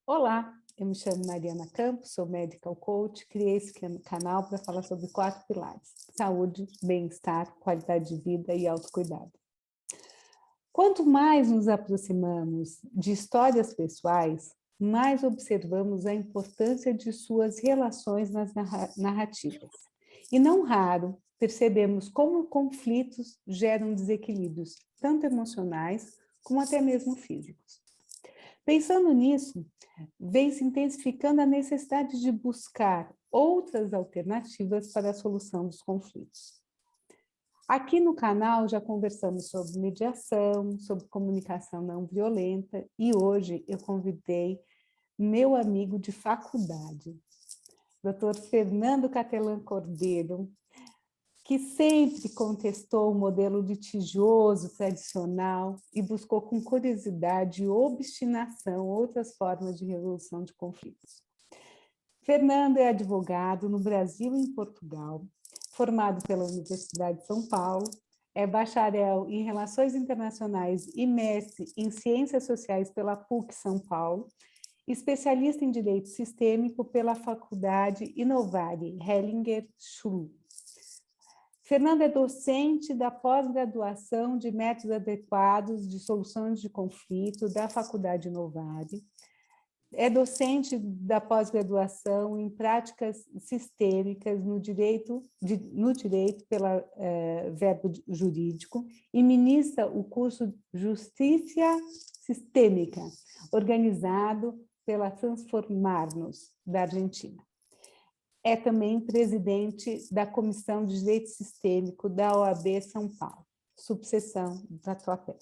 Olá, eu me chamo Mariana Campos, sou medical coach, criei esse canal para falar sobre 4 pilares: saúde, bem-estar, qualidade de vida e autocuidado. Quanto mais nos aproximamos de histórias pessoais, mais observamos a importância de suas relações nas narrativas. E não raro, percebemos como conflitos geram desequilíbrios, tanto emocionais como até mesmo físicos. Pensando nisso, vem se intensificando a necessidade de buscar outras alternativas para a solução dos conflitos. Aqui no canal já conversamos sobre mediação, sobre comunicação não violenta e hoje eu convidei meu amigo de faculdade, Dr. Fernando Catelan Cordeiro, que sempre contestou o modelo litigioso tradicional e buscou com curiosidade e obstinação outras formas de resolução de conflitos. Fernando é advogado no Brasil e em Portugal, formado pela Universidade de São Paulo, é bacharel em Relações Internacionais e mestre em Ciências Sociais pela PUC São Paulo, especialista em Direito Sistêmico pela Faculdade Innovare Hellinger-Schulz. Fernando é docente da pós-graduação de métodos adequados de soluções de conflito da Faculdade Innovare, é docente da pós-graduação em práticas sistêmicas no direito pela Verbo Jurídico e ministra o curso Justiça Sistêmica, organizado pela Transformarnos, da Argentina. É também presidente da Comissão de Direito Sistêmico da OAB São Paulo, subseção da Tatuapé.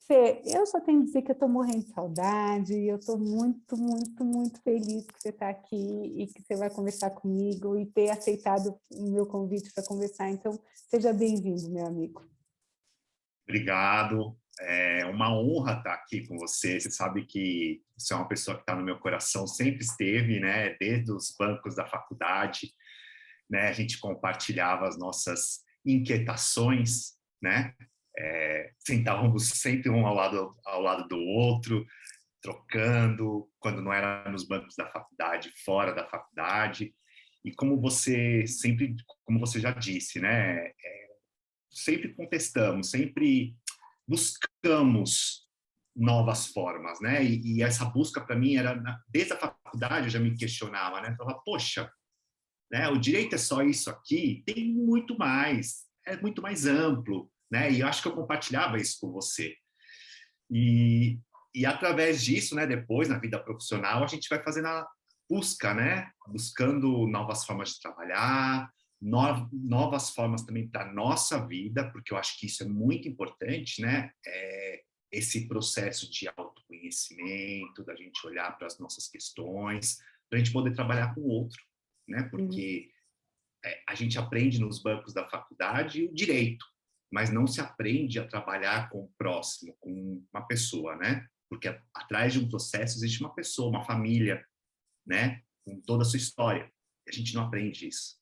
Fê, eu só tenho que dizer que eu estou morrendo de saudade, e eu estou muito, muito, muito feliz que você está aqui e que você vai conversar comigo e ter aceitado o meu convite para conversar. Então, seja bem-vindo, meu amigo. Obrigado, é uma honra estar aqui com você. Você sabe que você é uma pessoa que está no meu coração, sempre esteve, né? Desde os bancos da faculdade, né? A gente compartilhava as nossas inquietações, né? Sentávamos sempre um ao lado do outro, trocando, quando não era nos bancos da faculdade, fora da faculdade. E como você sempre, como você já disse, né? Sempre contestamos, sempre buscamos novas formas, né? E essa busca para mim era desde a faculdade eu já me questionava, né? Eu falava, poxa, né? O direito é só isso aqui? Tem muito mais, é muito mais amplo, né? E eu acho que eu compartilhava isso com você. E através disso, né? Depois na vida profissional a gente vai fazendo a busca, né? Buscando novas formas de trabalhar, novas formas também para a nossa vida, porque eu acho que isso é muito importante, né? Esse processo de autoconhecimento, da gente olhar para as nossas questões, para a gente poder trabalhar com o outro, né? Porque a gente aprende nos bancos da faculdade o direito, mas não se aprende a trabalhar com o próximo, com uma pessoa, né? Porque atrás de um processo existe uma pessoa, uma família, né? Com toda a sua história. E a gente não aprende isso.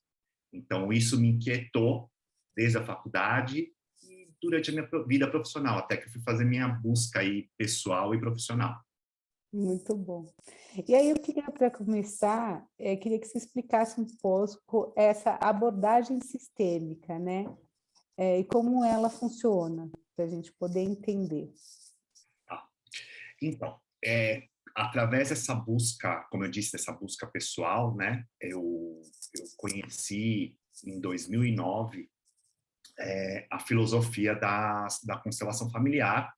Então, isso me inquietou desde a faculdade e durante a minha vida profissional, até que eu fui fazer minha busca aí pessoal e profissional. Muito bom. E aí eu queria, para começar, queria que você explicasse um pouco essa abordagem sistêmica, né? E como ela funciona, para a gente poder entender. Tá. Então, através dessa busca, como eu disse, dessa busca pessoal, né? Eu conheci em 2009 a filosofia da constelação familiar,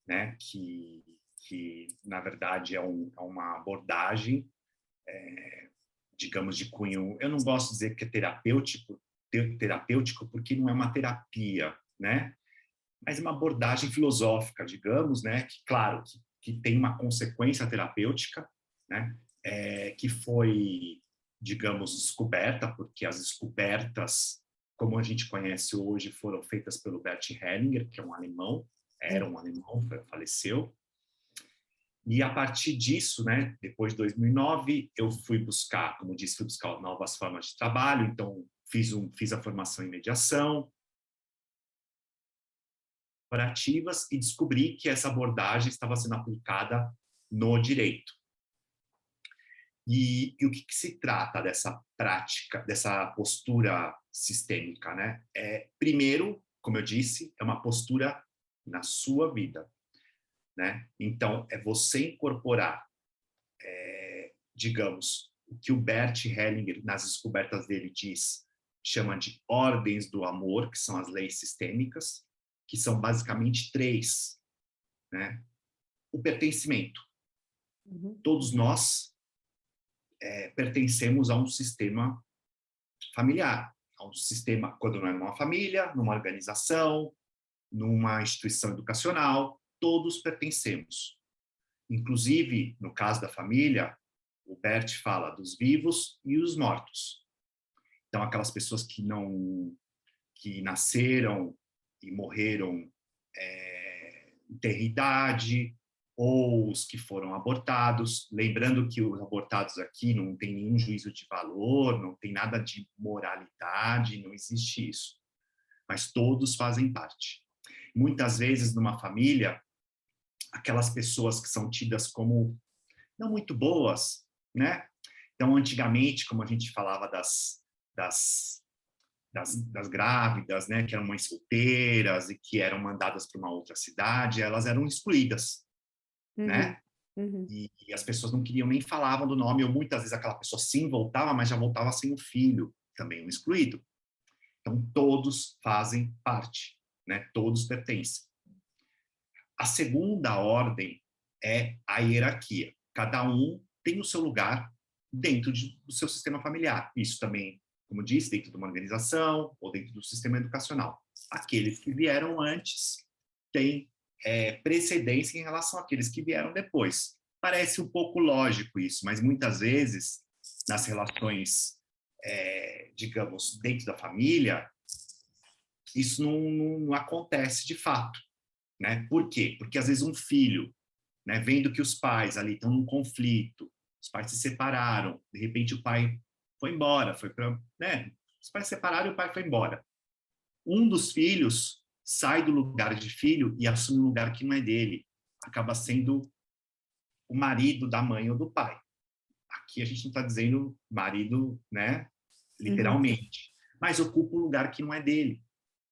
né? Que na verdade é uma abordagem, digamos, de cunho. Eu não gosto de dizer que é terapêutico porque não é uma terapia, né? Mas é uma abordagem filosófica, digamos, né? Que claro que tem uma consequência terapêutica, né? Que foi, digamos, descoberta, porque as descobertas, como a gente conhece hoje, foram feitas pelo Bert Hellinger, que é um alemão, era um alemão, faleceu. E a partir disso, né, depois de 2009, eu fui buscar, como disse, fui buscar novas formas de trabalho, então fiz a formação em mediação, corporativas, e descobri que essa abordagem estava sendo aplicada no direito. E o que se trata dessa prática, dessa postura sistêmica, né? Primeiro, como eu disse, é uma postura na sua vida, né? Então, é você incorporar, digamos, o que o Bert Hellinger, nas descobertas dele, chama de ordens do amor, que são as leis sistêmicas, que são basicamente 3, né? O pertencimento. Todos nós pertencemos a um sistema familiar, a um sistema, quando não é numa família, numa organização, numa instituição educacional, todos pertencemos. Inclusive, no caso da família, o Bert fala dos vivos e os mortos. Então, aquelas pessoas que nasceram e morreram em terridade, ou os que foram abortados. Lembrando que os abortados aqui não tem nenhum juízo de valor, não tem nada de moralidade, não existe isso. Mas todos fazem parte. Muitas vezes, numa família, aquelas pessoas que são tidas como não muito boas, né? Então, antigamente, como a gente falava das grávidas, né, que eram mães solteiras e que eram mandadas para uma outra cidade, elas eram excluídas, né? E as pessoas não queriam nem falavam do nome, ou muitas vezes aquela pessoa sim voltava, mas já voltava sem o filho, também um excluído. Então, todos fazem parte, né? Todos pertencem. A segunda ordem é a hierarquia. Cada um tem o seu lugar dentro do seu sistema familiar. Isso também, como disse, dentro de uma organização ou dentro do sistema educacional. Aqueles que vieram antes têm precedência em relação àqueles que vieram depois. Parece um pouco lógico isso, mas muitas vezes, nas relações, digamos, dentro da família, isso não acontece de fato, né? Por quê? Porque às vezes um filho, né, vendo que os pais ali estão num conflito, os pais se separaram, de repente o pai foi embora, né? Os pais se separaram e o pai foi embora. Um dos filhos sai do lugar de filho e assume um lugar que não é dele. Acaba sendo o marido da mãe ou do pai. Aqui a gente não está dizendo marido, né, literalmente, mas ocupa um lugar que não é dele.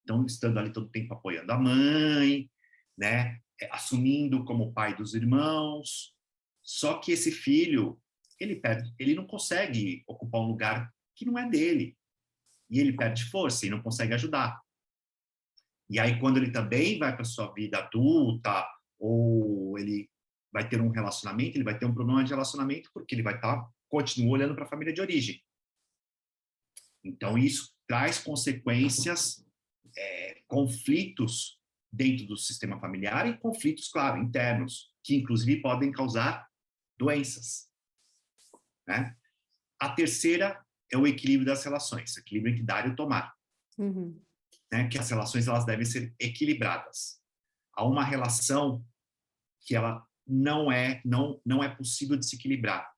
Então, estando ali todo o tempo apoiando a mãe, né, assumindo como pai dos irmãos. Só que esse filho, ele não consegue ocupar um lugar que não é dele. E ele perde força e não consegue ajudar. E aí, quando ele também vai para a sua vida adulta, ou ele vai ter um relacionamento, ele vai ter um problema de relacionamento, porque ele vai continua olhando para a família de origem. Então, isso traz consequências, conflitos dentro do sistema familiar e conflitos, claro, internos, que inclusive podem causar doenças, né? A terceira é o equilíbrio das relações, equilíbrio entre dar e tomar. Né? Que as relações elas devem ser equilibradas. Há uma relação que ela não é possível de se equilibrar,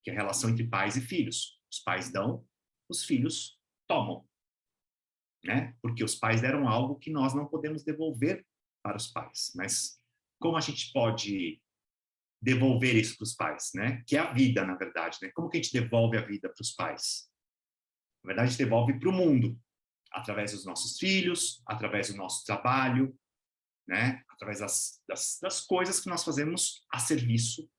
que é a relação entre pais e filhos. Os pais dão, os filhos tomam, né? Porque os pais deram algo que nós não podemos devolver para os pais. Mas como a gente pode devolver isso para os pais, né? Que é a vida, na verdade, né? Como que a gente devolve a vida para os pais? Na verdade, a gente devolve para o mundo, através dos nossos filhos, através do nosso trabalho, né? Através das coisas que nós fazemos a serviço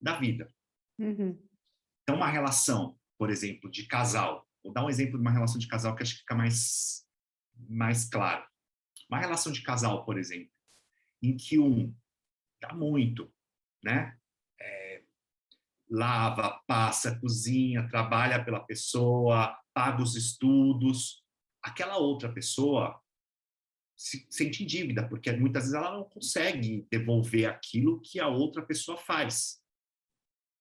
da vida. Então, uma relação, por exemplo, de casal, vou dar um exemplo de uma relação de casal que acho que fica mais claro. Uma relação de casal, por exemplo, em que um dá muito, né? Lava, passa, cozinha, trabalha pela pessoa, paga os estudos. Aquela outra pessoa se sente em dívida, porque muitas vezes ela não consegue devolver aquilo que a outra pessoa faz,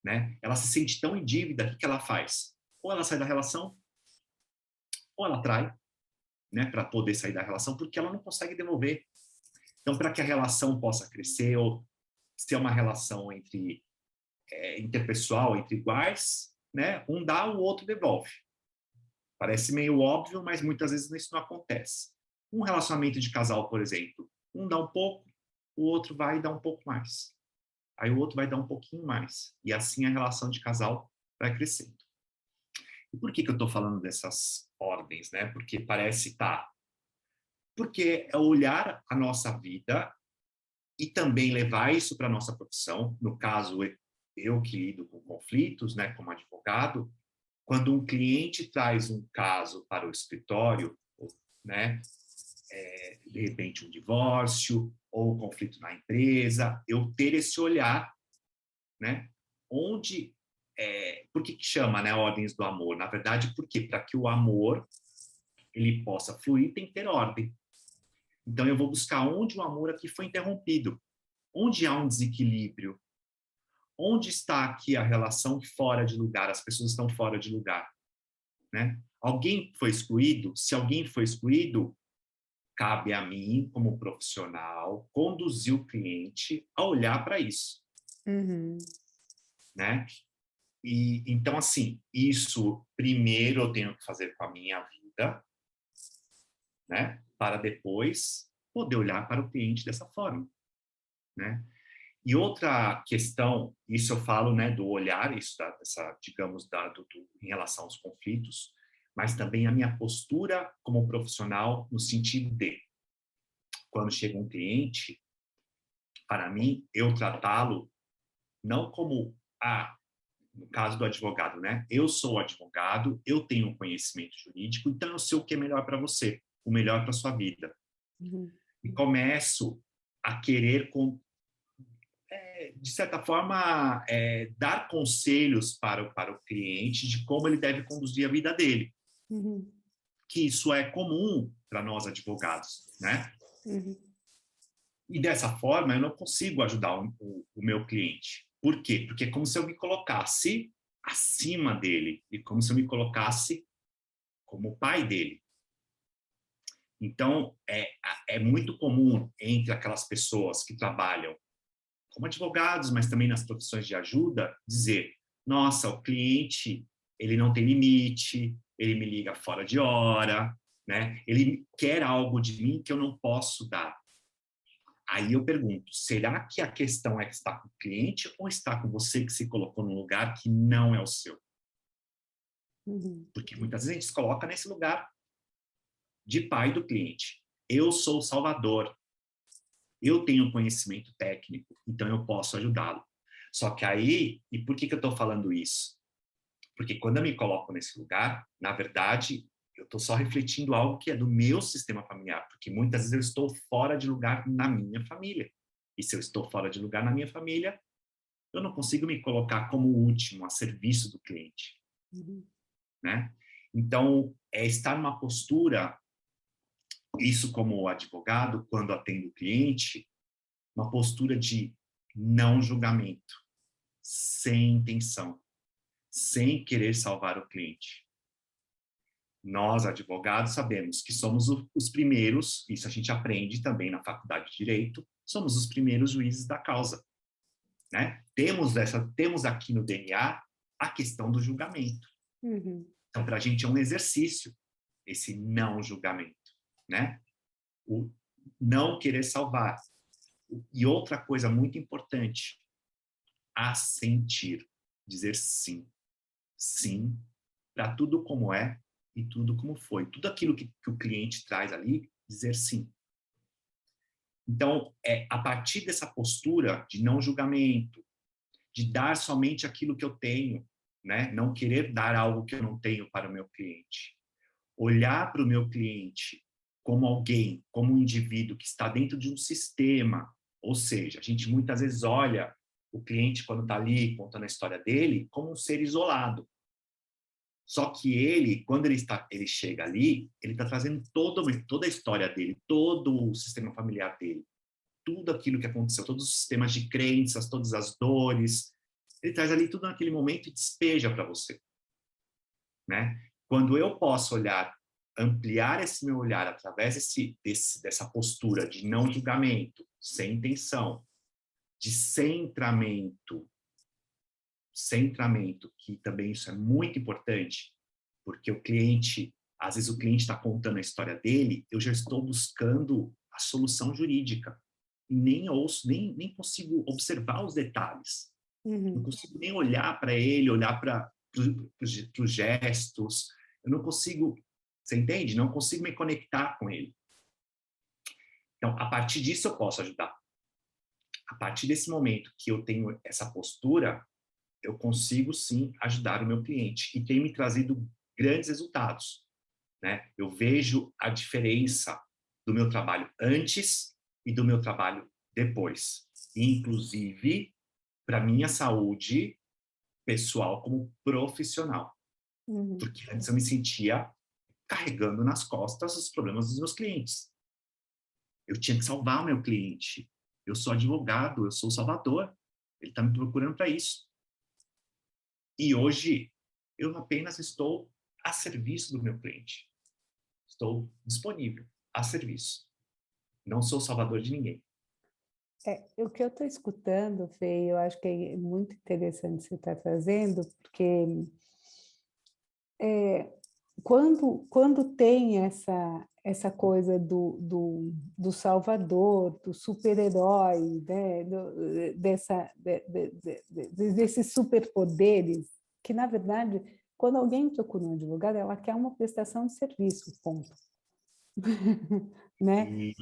né? Ela se sente tão em dívida, o que ela faz? Ou ela sai da relação, ou ela trai, né, para poder sair da relação, porque ela não consegue devolver. Então, para que a relação possa crescer, ou ser uma relação interpessoal, entre iguais, né, um dá, o outro devolve. Parece meio óbvio, mas muitas vezes isso não acontece. Um relacionamento de casal, por exemplo, um dá um pouco, o outro vai e dá um pouco mais. aí o outro vai dar um pouquinho mais. E assim a relação de casal vai crescendo. E por que eu estou falando dessas ordens, né? Porque parece, tá, porque é olhar a nossa vida e também levar isso para a nossa profissão. No caso, eu que lido com conflitos, né, como advogado, quando um cliente traz um caso para o escritório, né, de repente um divórcio ou um conflito na empresa, eu ter esse olhar, né, onde por que chama, né, ordens do amor? Na verdade, por quê? Para que o amor ele possa fluir, tem que ter ordem. Então eu vou buscar onde o amor aqui foi interrompido, onde há um desequilíbrio, onde está aqui a relação fora de lugar, as pessoas estão fora de lugar, né? Alguém foi excluído? Se alguém foi excluído, cabe a mim, como profissional, conduzir o cliente a olhar para isso, né? E então, assim, isso primeiro eu tenho que fazer com a minha vida, né? Para depois poder olhar para o cliente dessa forma, né? E outra questão, isso eu falo, né, do olhar, isso dessa, digamos, em relação aos conflitos, mas também a minha postura como profissional no sentido de, quando chega um cliente, para mim, eu tratá-lo não como, no caso do advogado, né? Eu sou advogado, eu tenho conhecimento jurídico, então eu sei o que é melhor para você, o melhor para sua vida. E começo a querer de certa forma, dar conselhos para o cliente de como ele deve conduzir a vida dele. Que isso é comum para nós advogados, né? E dessa forma, eu não consigo ajudar o meu cliente. Por quê? Porque é como se eu me colocasse acima dele e como se eu me colocasse como pai dele. Então, é muito comum entre aquelas pessoas que trabalham como advogados, mas também nas profissões de ajuda, dizer, nossa, o cliente, ele não tem limite, ele me liga fora de hora, né? Ele quer algo de mim que eu não posso dar. Aí eu pergunto, será que a questão é que está com o cliente ou está com você que se colocou num lugar que não é o seu? Porque muitas vezes a gente se coloca nesse lugar de pai do cliente. Eu sou o salvador. Eu tenho conhecimento técnico, então eu posso ajudá-lo. Só que aí, e por que eu estou falando isso? Porque quando eu me coloco nesse lugar, na verdade, eu estou só refletindo algo que é do meu sistema familiar, porque muitas vezes eu estou fora de lugar na minha família. E se eu estou fora de lugar na minha família, eu não consigo me colocar como o último, a serviço do cliente. Né? Então, estar numa postura, isso como advogado, quando atendo o cliente, uma postura de não julgamento, sem intenção, sem querer salvar o cliente. Nós, advogados, sabemos que somos os primeiros, isso a gente aprende também na faculdade de Direito, somos os primeiros juízes da causa. Né? Temos aqui no DNA a questão do julgamento. Então, para a gente é um exercício esse não julgamento, né? O não querer salvar. E outra coisa muito importante, assentir, dizer sim. Sim para tudo como é e tudo como foi. Tudo aquilo que o cliente traz ali, dizer sim. Então, a partir dessa postura de não julgamento, de dar somente aquilo que eu tenho, né? Não querer dar algo que eu não tenho para o meu cliente. Olhar para o meu cliente como alguém, como um indivíduo que está dentro de um sistema. Ou seja, a gente muitas vezes olha o cliente, quando está ali contando a história dele, como um ser isolado. Só que ele, quando ele chega ali, ele está trazendo toda a história dele, todo o sistema familiar dele, tudo aquilo que aconteceu, todos os sistemas de crenças, todas as dores. Ele traz ali tudo naquele momento e despeja para você. Né? Quando eu posso olhar, ampliar esse meu olhar através dessa postura de não julgamento, sem intenção, de centramento, que também isso é muito importante, porque às vezes o cliente está contando a história dele, eu já estou buscando a solução jurídica nem ouço, nem consigo observar os detalhes. Não consigo nem olhar para ele, olhar para os gestos. Eu não consigo, você entende? Não consigo me conectar com ele. Então, a partir disso eu posso ajudar. A partir desse momento que eu tenho essa postura, eu consigo sim ajudar o meu cliente. E tem me trazido grandes resultados, né? Eu vejo a diferença do meu trabalho antes e do meu trabalho depois. Inclusive, para minha saúde pessoal como profissional. Porque antes eu me sentia carregando nas costas os problemas dos meus clientes. Eu tinha que salvar o meu cliente. Eu sou advogado, eu sou salvador. Ele está me procurando para isso. E hoje, eu apenas estou a serviço do meu cliente. Estou disponível, a serviço. Não sou salvador de ninguém. O que eu estou escutando, Fê, eu acho que é muito interessante você estar trazendo, porque quando tem essa coisa do salvador, do super-herói, né? Desses superpoderes, que, na verdade, quando alguém procura um advogado, ela quer uma prestação de serviço, ponto. Né?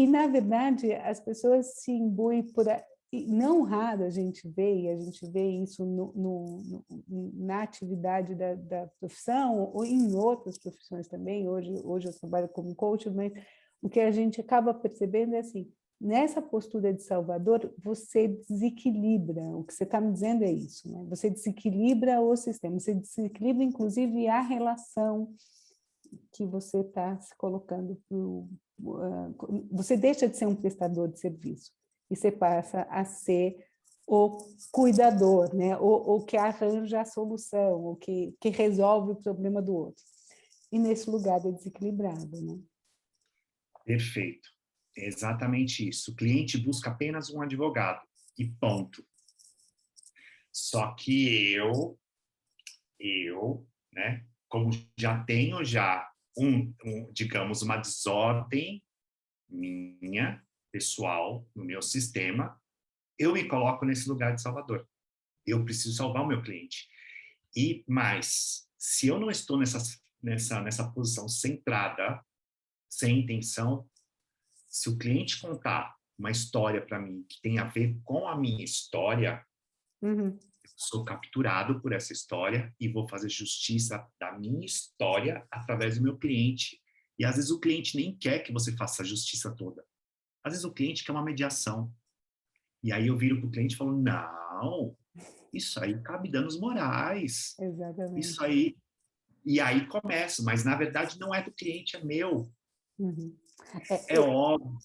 Na verdade, as pessoas se imbuem por... Não raro a gente vê isso na atividade da profissão, ou em outras profissões também. Hoje eu trabalho como coach, mas o que a gente acaba percebendo é assim, nessa postura de salvador, você desequilibra, o que você está me dizendo é isso, né? Você desequilibra o sistema, você desequilibra, inclusive, a relação que você está se colocando você deixa de ser um prestador de serviço e você passa a ser o cuidador, né? O que arranja a solução, o que resolve o problema do outro. E nesse lugar é desequilibrado, né? Perfeito. É exatamente isso. O cliente busca apenas um advogado e ponto. Só que né, como já tenho digamos, uma desordem minha, pessoal, no meu sistema, eu me coloco nesse lugar de salvador. Eu preciso salvar o meu cliente. E mais, se eu não estou nessa posição centrada, sem intenção, se o cliente contar uma história para mim que tem a ver com a minha história, eu sou capturado por essa história e vou fazer justiça da minha história através do meu cliente. E às vezes o cliente nem quer que você faça a justiça toda. Às vezes o cliente quer uma mediação. E aí eu viro para o cliente e falo, não, isso aí cabe danos morais. Exatamente. Isso aí... E aí começo, mas na verdade não é do cliente, é meu. É óbvio.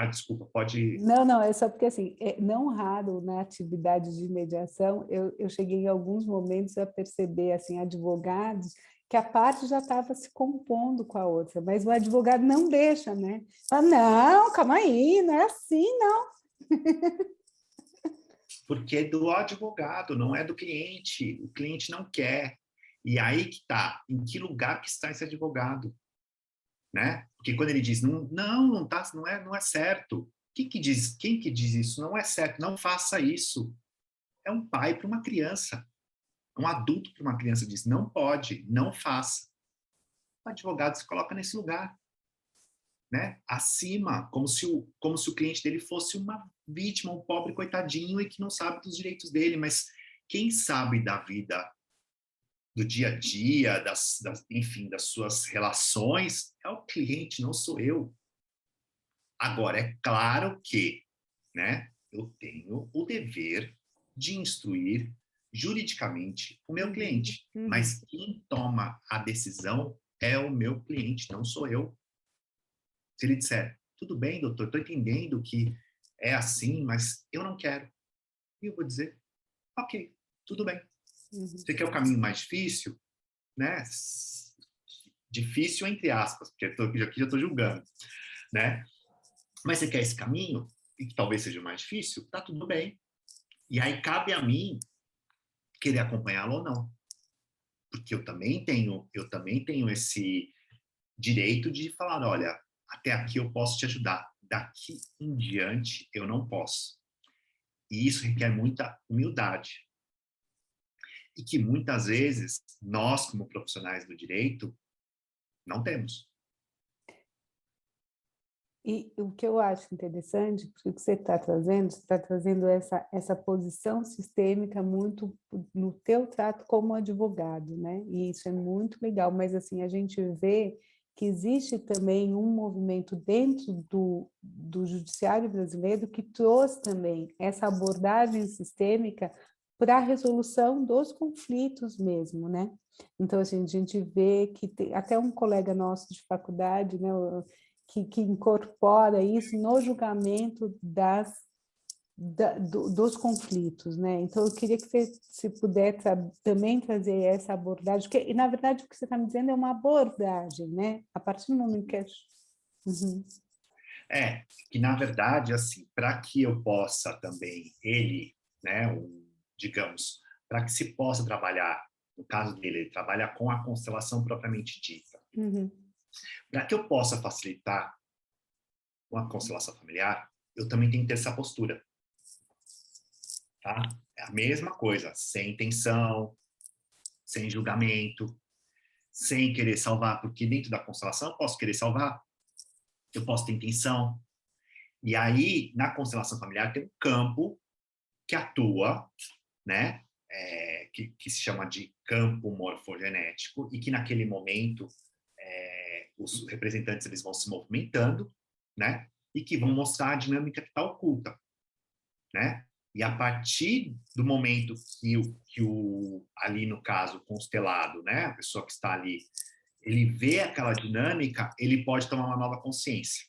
Desculpa, pode... Não, é só porque, assim, não raro na atividade de mediação, eu cheguei em alguns momentos a perceber, assim, advogados, que a parte já estava se compondo com a outra, mas o advogado não deixa, né? Fala, não, calma aí, não é assim, não. Porque é do advogado, não é do cliente. O cliente não quer. E aí que tá, em que lugar que está esse advogado? Né? Porque quando ele diz, não tá, não é certo. Quem que diz isso? Não é certo, não faça isso. É um pai para uma criança. Um adulto para uma criança diz, não pode, não faça. O advogado se coloca nesse lugar, né? Acima, como se o cliente dele fosse uma vítima, um pobre coitadinho e que não sabe dos direitos dele, mas quem sabe da vida, do dia a dia, enfim, das suas relações, é o cliente, não sou eu. Agora, é claro que, né, eu tenho o dever de instruir juridicamente o meu cliente, mas quem toma a decisão é o meu cliente, não sou eu. Se ele disser, tudo bem, doutor, estou entendendo que é assim, mas eu não quero. E eu vou dizer, ok, tudo bem. Você quer o caminho mais difícil? Né? Difícil entre aspas, porque aqui já estou julgando. Né? Mas você quer esse caminho, e que talvez seja mais difícil? Tá tudo bem. E aí cabe a mim querer acompanhá-lo ou não. Porque eu também tenho esse direito de falar, olha, até aqui eu posso te ajudar. daqui em diante eu não posso. E isso requer muita humildade. E que muitas vezes nós, como profissionais do direito, não temos. E o que eu acho interessante, porque o que você está trazendo essa posição sistêmica muito no teu trato como advogado, né? E isso é muito legal, mas assim, a gente vê que existe também um movimento dentro do judiciário brasileiro que trouxe também essa abordagem sistêmica para a resolução dos conflitos mesmo, né? Então, assim, a gente vê que tem, até um colega nosso de faculdade, né, que incorpora isso no julgamento dos conflitos, né? Então, eu queria que você, se puder também trazer essa abordagem, porque, e, na verdade, o que você está me dizendo é uma abordagem, né? A partir do momento que... Uhum. Que na verdade, assim, para que eu possa também, ele, né, digamos, para que se possa trabalhar, no caso dele, ele trabalha com a constelação propriamente dita. Uhum. Para que eu possa facilitar uma constelação familiar, eu também tenho que ter essa postura, tá? É a mesma coisa, sem intenção, sem julgamento, sem querer salvar, porque dentro da constelação eu posso querer salvar, eu posso ter intenção. E aí, na constelação familiar, tem um campo que atua, né? Que se chama de campo morfogenético, e que naquele momento os representantes eles vão se movimentando, né? E que vão mostrar a dinâmica que está oculta, né? E a partir do momento que ali no caso constelado, né, a pessoa que está ali, ele vê aquela dinâmica, ele pode tomar uma nova consciência.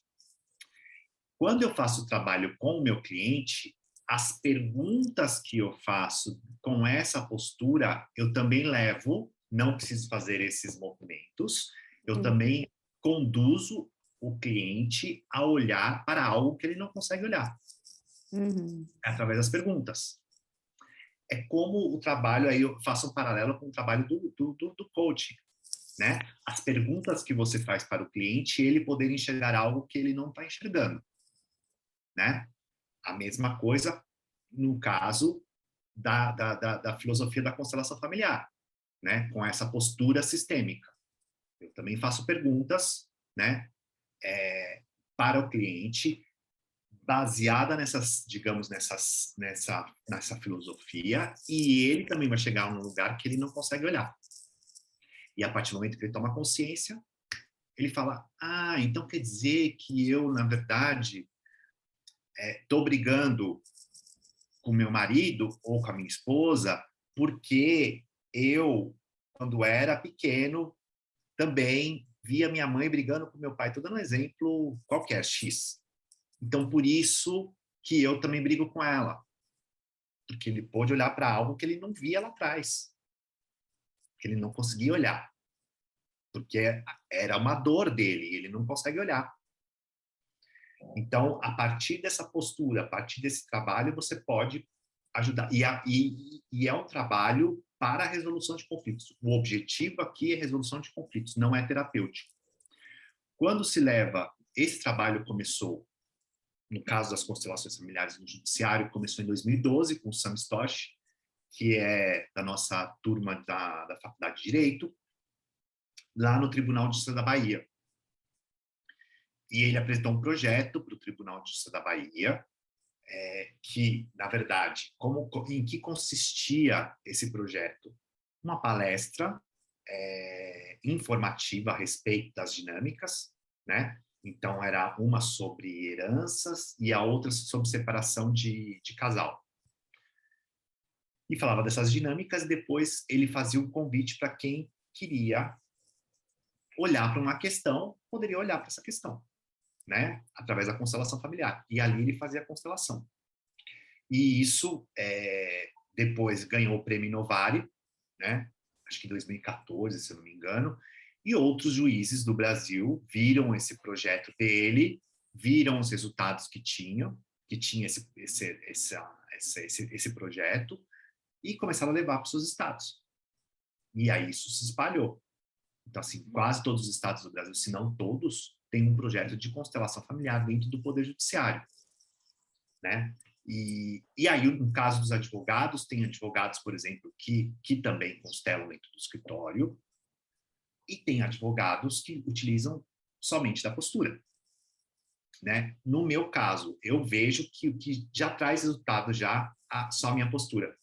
Quando eu faço o trabalho com o meu cliente, as perguntas que eu faço com essa postura, eu também levo, não preciso fazer esses movimentos, eu também conduzo o cliente a olhar para algo que ele não consegue olhar, através das perguntas. É como o trabalho, aí eu faço um paralelo com o trabalho do coaching, né? As perguntas que você faz para o cliente, ele poder enxergar algo que ele não está enxergando, né? A mesma coisa no caso da filosofia da constelação familiar, né? Com essa postura sistêmica. Eu também faço perguntas, né? Para o cliente, baseada nessas, digamos, nessa filosofia, e ele também vai chegar a um lugar que ele não consegue olhar. E a partir do momento que ele toma consciência, ele fala, então quer dizer que eu, na verdade, estou brigando com meu marido ou com a minha esposa porque eu, quando era pequeno, também via minha mãe brigando com meu pai. Estou dando um exemplo qualquer, X. Então, por isso que eu também brigo com ela. Porque ele pôde olhar para algo que ele não via lá atrás. Que ele não conseguia olhar. Porque era uma dor dele, e ele não consegue olhar. Então, a partir dessa postura, a partir desse trabalho, você pode ajudar. E é um trabalho para a resolução de conflitos. O objetivo aqui é resolução de conflitos, não é terapêutico. Quando se leva, esse trabalho começou, no caso das constelações familiares no judiciário, começou em 2012 com o Sam Stosh, que é da nossa turma da Faculdade de Direito, lá no Tribunal de Justiça da Bahia. E ele apresentou um projeto para o Tribunal de Justiça da Bahia, que, na verdade, em que consistia esse projeto? Uma palestra informativa a respeito das dinâmicas, né? Então, era uma sobre heranças e a outra sobre separação de casal. E falava dessas dinâmicas e depois ele fazia um convite para quem queria olhar para uma questão, poderia olhar para essa questão, né? Através da constelação familiar. E ali ele fazia a constelação. E isso depois ganhou o prêmio Novari, né? Acho que em 2014, se eu não me engano, e outros juízes do Brasil viram esse projeto dele, viram os resultados que tinha esse projeto, e começaram a levar para os seus estados. E aí isso se espalhou. Então, assim, quase todos os estados do Brasil, se não todos, tem um projeto de constelação familiar dentro do Poder Judiciário, né? E aí, no caso dos advogados, tem advogados, por exemplo, que também constelam dentro do escritório, e tem advogados que utilizam somente da postura, né? No meu caso, eu vejo que o que já traz resultado só a minha postura,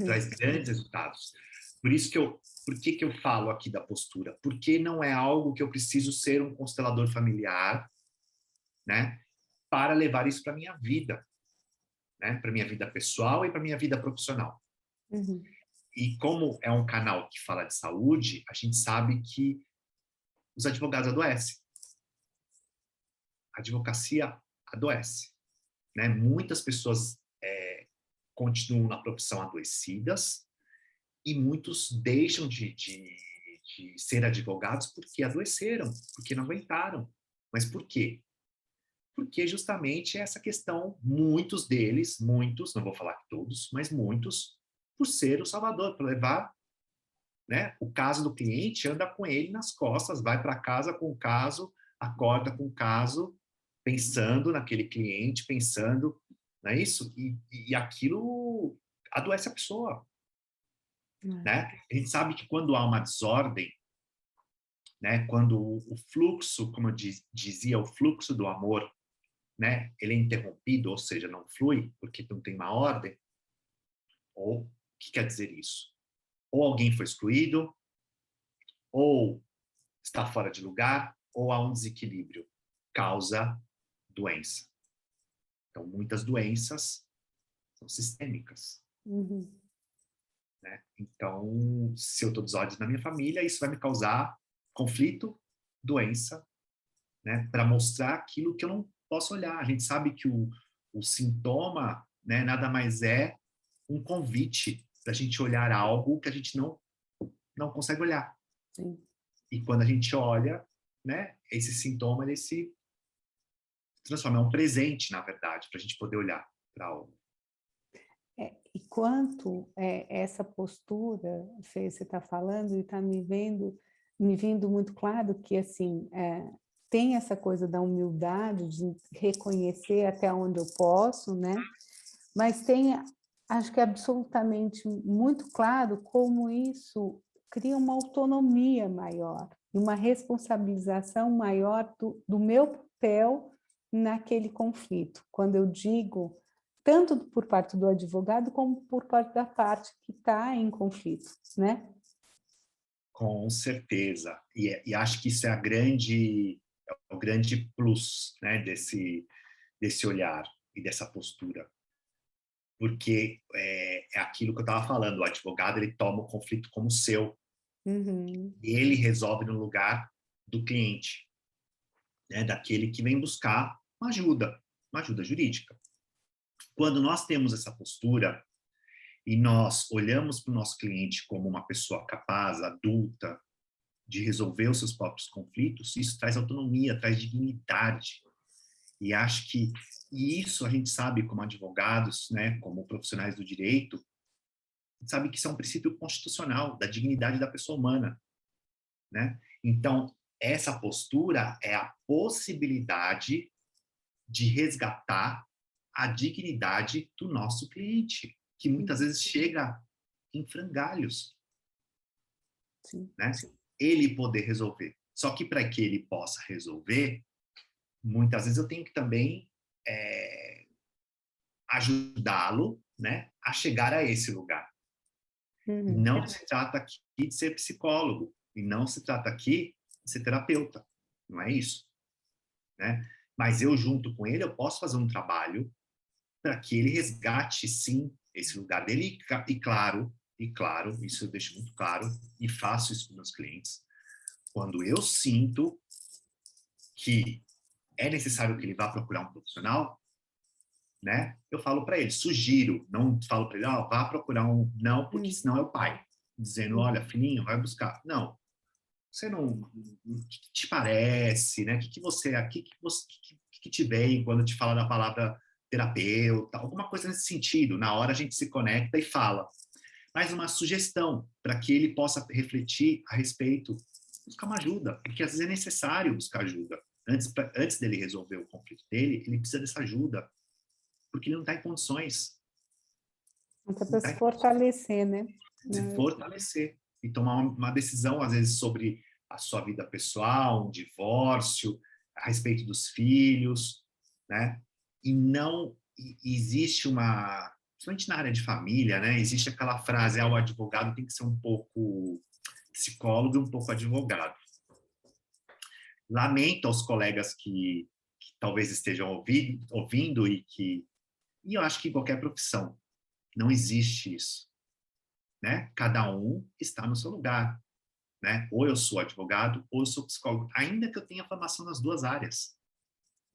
traz grandes resultados. Por que eu falo aqui da postura? Porque não é algo que eu preciso ser um constelador familiar, né? Para levar isso para minha vida, né? Para minha vida pessoal e para minha vida profissional. E como é um canal que fala de saúde, a gente sabe que os advogados adoecem. A advocacia adoece, né? Muitas pessoas continuam na profissão adoecidas e muitos deixam de ser advogados porque adoeceram, porque não aguentaram. Mas por quê? Porque justamente essa questão, muitos deles, muitos, não vou falar que todos, mas muitos, por ser o salvador, para levar, né, o caso do cliente, anda com ele nas costas, vai para casa com o caso, acorda com o caso, pensando naquele cliente, pensando, não é isso? E aquilo adoece a pessoa, né? A gente sabe que quando há uma desordem, né, quando o fluxo, como eu dizia, o fluxo do amor, né, ele é interrompido, ou seja, não flui, porque não tem uma ordem, ou o que quer dizer isso? Ou alguém foi excluído, ou está fora de lugar, ou há um desequilíbrio, causa doença. Então, muitas doenças são sistêmicas. Né? Então, se eu estou desordem na minha família, isso vai me causar conflito, doença, né? Para mostrar aquilo que eu não posso olhar. A gente sabe que o sintoma, né, nada mais é um convite para a gente olhar algo que a gente não consegue olhar. Sim. E quando a gente olha, né, esse sintoma ele se transforma, é um presente, na verdade, para a gente poder olhar para algo. E quanto essa postura, Fê, você está falando e está me vindo muito claro que assim tem essa coisa da humildade de reconhecer até onde eu posso, né? Mas tem, acho que é absolutamente muito claro como isso cria uma autonomia maior, uma responsabilização maior do meu papel naquele conflito. Quando eu digo, tanto por parte do advogado, como por parte da parte que está em conflito, né? Com certeza. E acho que isso é o grande plus, né, desse olhar e dessa postura. Porque é aquilo que eu estava falando, o advogado ele toma o conflito como seu, e ele resolve no lugar do cliente, né, daquele que vem buscar uma ajuda jurídica. Quando nós temos essa postura e nós olhamos para o nosso cliente como uma pessoa capaz, adulta, de resolver os seus próprios conflitos, isso traz autonomia, traz dignidade. E acho que isso a gente sabe como advogados, né, como profissionais do direito, a gente sabe que isso é um princípio constitucional da dignidade da pessoa humana, né? Então, essa postura é a possibilidade de resgatar a dignidade do nosso cliente, que muitas vezes chega em frangalhos, né? Ele poder resolver. Só que para que ele possa resolver, muitas vezes eu tenho que também ajudá-lo, né, a chegar a esse lugar. Não se trata aqui de ser psicólogo, e não se trata aqui de ser terapeuta, não é isso, né? Mas eu, junto com ele, eu posso fazer um trabalho para que ele resgate, sim, esse lugar dele. E claro, isso eu deixo muito claro, e faço isso com meus clientes, quando eu sinto que é necessário que ele vá procurar um profissional, né? Eu falo para ele, sugiro, não falo para ele, vá procurar um, não, porque senão é o pai, dizendo, olha, filhinho, vai buscar. Não, você não, o que te parece, né? O que você, que te vem quando te fala da palavra terapeuta, alguma coisa nesse sentido. Na hora a gente se conecta e fala. Mas uma sugestão para que ele possa refletir a respeito, buscar uma ajuda, porque às vezes é necessário buscar ajuda antes dele resolver o conflito dele, ele precisa dessa ajuda, porque ele não está em condições. Até para se fortalecer, né? Se fortalecer e tomar uma decisão, às vezes, sobre a sua vida pessoal, um divórcio, a respeito dos filhos, né? E não existe uma, principalmente na área de família, né? Existe aquela frase, o advogado tem que ser um pouco psicólogo e um pouco advogado. Lamento aos colegas que talvez estejam ouvindo e eu acho que em qualquer profissão não existe isso, né? Cada um está no seu lugar, né? Ou eu sou advogado ou eu sou psicólogo, ainda que eu tenha formação nas duas áreas.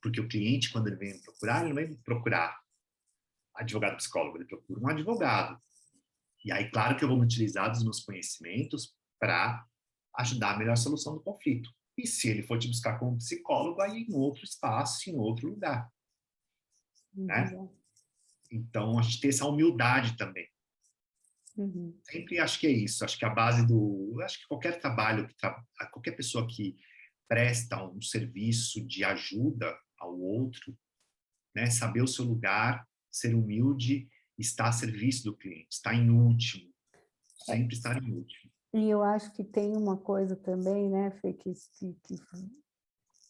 Porque o cliente, quando ele vem me procurar, ele não vai me procurar advogado psicólogo, ele procura um advogado. E aí, claro que eu vou me utilizar dos meus conhecimentos para ajudar a melhor solução do conflito. E se ele for te buscar como psicólogo, aí em outro espaço, em outro lugar, né? Então, a gente tem essa humildade também. Sempre acho que é isso. Acho que a base acho que qualquer trabalho, qualquer pessoa que presta um serviço de ajuda ao outro, né? Saber o seu lugar, ser humilde, estar a serviço do cliente, estar em último, sempre estar em último. E eu acho que tem uma coisa também, né, Fê, que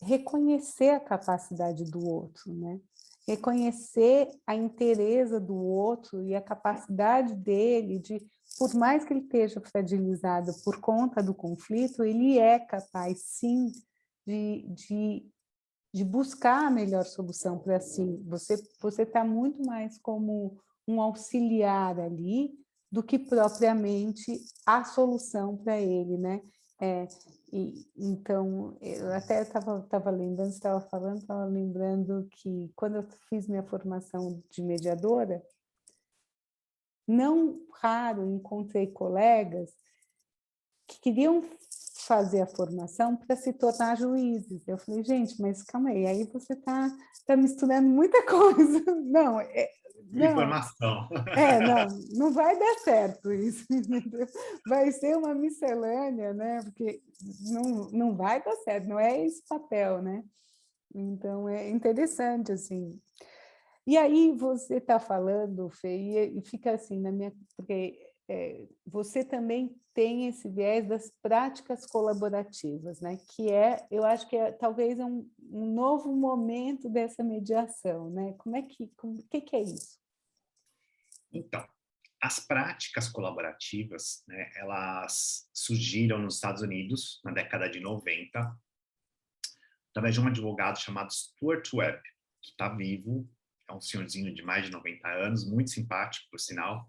reconhecer a capacidade do outro, né? Reconhecer a inteireza do outro e a capacidade dele de, por mais que ele esteja fragilizado por conta do conflito, ele é capaz, sim, de buscar a melhor solução para si. Você está muito mais como um auxiliar ali do que propriamente a solução para ele, né? Então, eu até estava lembrando, você estava falando, estava lembrando que quando eu fiz minha formação de mediadora, não raro encontrei colegas que queriam fazer a formação para se tornar juízes. Eu falei, gente, mas calma aí você está misturando muita coisa. Não, não. Informação. Não vai dar certo isso. Vai ser uma miscelânea, né? Porque não vai dar certo, não é esse papel, né? Então, é interessante, assim. E aí você está falando, Fê, e fica assim na minha... Porque você também tem esse viés das práticas colaborativas, né? Que eu acho que talvez um novo momento dessa mediação, né? O que é isso? Então, as práticas colaborativas, né, elas surgiram nos Estados Unidos na década de 90, através de um advogado chamado Stuart Webb, que está vivo, é um senhorzinho de mais de 90 anos, muito simpático, por sinal,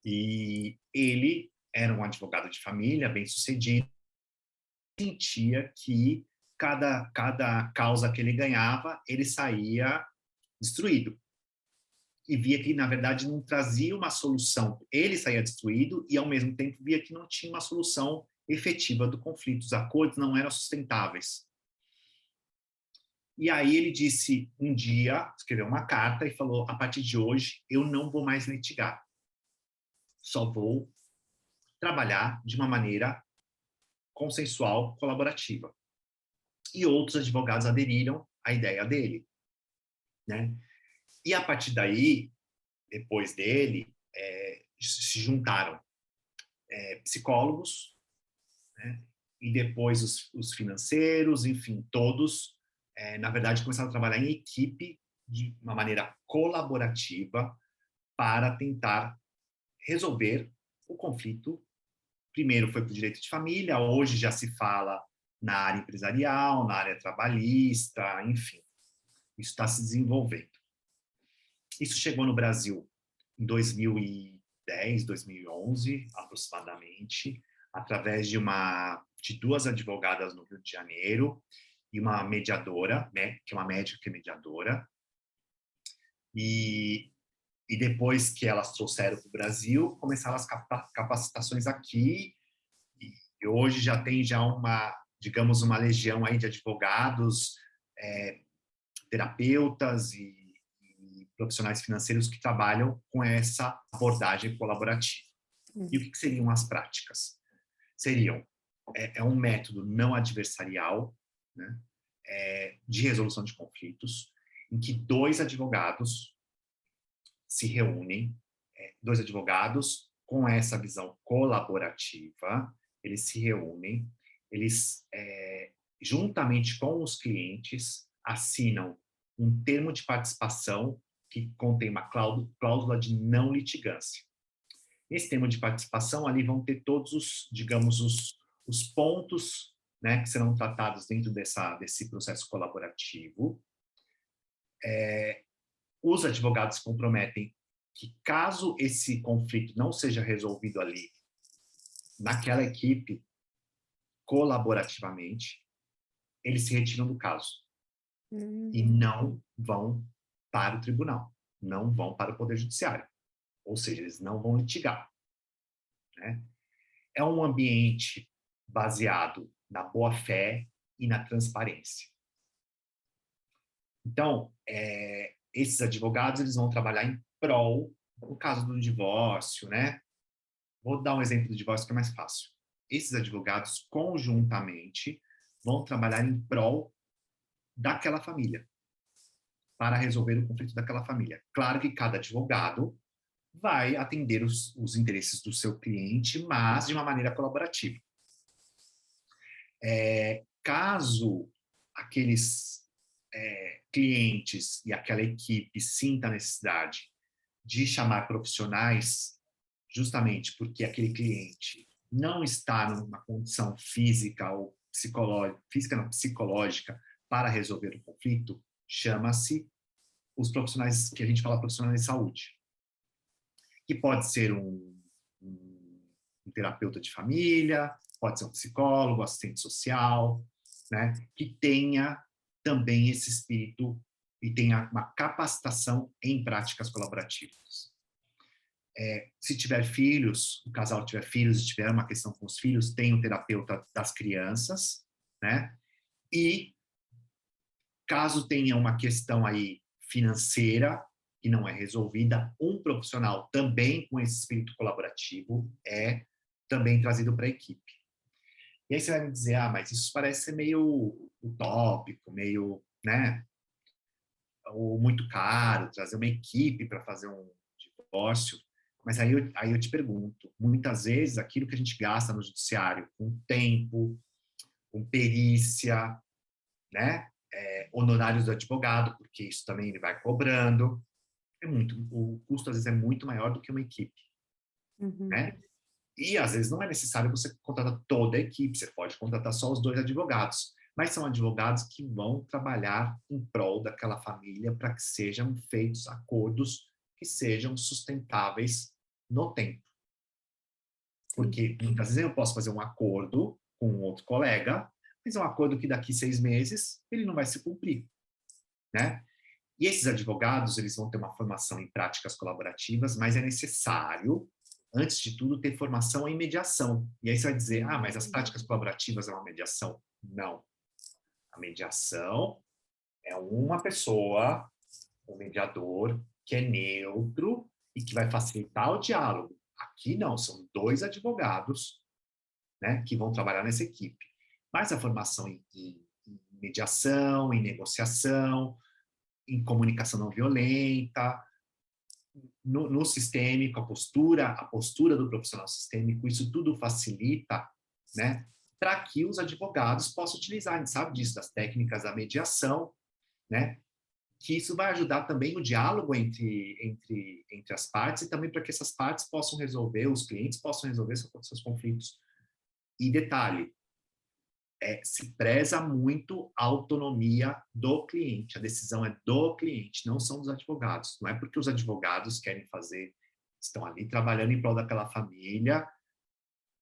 e ele era um advogado de família, bem-sucedido, sentia que cada causa que ele ganhava, ele saía destruído. E via que, na verdade, não trazia uma solução. Ele saía destruído e, ao mesmo tempo, via que não tinha uma solução efetiva do conflito. Os acordos não eram sustentáveis. E aí ele disse, um dia, escreveu uma carta e falou, a partir de hoje, eu não vou mais litigar. Só vou trabalhar de uma maneira consensual, colaborativa. E outros advogados aderiram à ideia dele, né? E a partir daí, depois dele, se juntaram psicólogos, né? E depois os financeiros, enfim, todos, na verdade, começaram a trabalhar em equipe de uma maneira colaborativa para tentar resolver o conflito. Primeiro foi para o direito de família, hoje já se fala na área empresarial, na área trabalhista, enfim, isso está se desenvolvendo. Isso chegou no Brasil em 2010, 2011, aproximadamente, através de duas advogadas no Rio de Janeiro e uma mediadora, né, que é uma médica que é mediadora. E depois que elas trouxeram para o Brasil, começaram as capacitações aqui, e hoje já tem digamos, uma legião aí de advogados, terapeutas e profissionais financeiros que trabalham com essa abordagem colaborativa. E o que seriam as práticas? Seriam, um método não adversarial, né? de resolução de conflitos, em que dois advogados se reúnem, dois advogados com essa visão colaborativa, eles se reúnem, eles, juntamente com os clientes, assinam um termo de participação que contém uma cláusula de não litigância. Nesse termo de participação, ali vão ter todos os, digamos, os pontos, né, que serão tratados dentro desse processo colaborativo. Os advogados se comprometem que, caso esse conflito não seja resolvido ali, naquela equipe, colaborativamente, eles se retiram do caso e não vão para o tribunal, não vão para o Poder Judiciário. Ou seja, eles não vão litigar, né? É um ambiente baseado na boa-fé e na transparência. Então, esses advogados, eles vão trabalhar em prol, no caso do divórcio, né? Vou dar um exemplo do divórcio que é mais fácil. Esses advogados, conjuntamente, vão trabalhar em prol daquela família, para resolver o conflito daquela família. Claro que cada advogado vai atender os interesses do seu cliente, mas de uma maneira colaborativa. Caso aqueles clientes e aquela equipe sinta a necessidade de chamar profissionais, justamente porque aquele cliente não está numa condição física ou psicológica para resolver o conflito, chama-se os profissionais, que a gente fala profissionais de saúde, que pode ser um terapeuta de família, pode ser um psicólogo, assistente social, né, que tenha também esse espírito e tenha uma capacitação em práticas colaborativas. Se tiver filhos, o casal tiver filhos e tiver uma questão com os filhos, tem um terapeuta das crianças, né? E caso tenha uma questão aí financeira que não é resolvida, um profissional também com esse espírito colaborativo é também trazido para a equipe. E aí você vai me dizer, mas isso parece ser meio utópico, meio, né, ou muito caro, trazer uma equipe para fazer um divórcio. Mas aí eu te pergunto, muitas vezes aquilo que a gente gasta no judiciário, com tempo, com perícia, né, honorários do advogado, porque isso também ele vai cobrando, o custo às vezes é muito maior do que uma equipe, né? E às vezes não é necessário você contratar toda a equipe, você pode contratar só os dois advogados, mas são advogados que vão trabalhar em prol daquela família para que sejam feitos acordos que sejam sustentáveis no tempo. Porque muitas vezes eu posso fazer um acordo com um outro colega, mas é um acordo que daqui 6 meses ele não vai se cumprir, né? E esses advogados, eles vão ter uma formação em práticas colaborativas, mas é necessário, antes de tudo, ter formação em mediação. E aí você vai dizer, mas as práticas colaborativas é uma mediação? Não. A mediação é uma pessoa, um mediador, que é neutro e que vai facilitar o diálogo. Aqui não, são 2 advogados, né, que vão trabalhar nessa equipe. Mas a formação em mediação, em negociação, em comunicação não violenta, no sistêmico, a postura do profissional sistêmico, isso tudo facilita, né, para que os advogados possam utilizar. A gente sabe disso, das técnicas da mediação, né, que isso vai ajudar também o diálogo entre as partes e também para que essas partes possam resolver, os clientes possam resolver seus conflitos. E detalhe, se preza muito a autonomia do cliente, a decisão é do cliente, não são dos advogados. Não é porque os advogados querem estão ali trabalhando em prol daquela família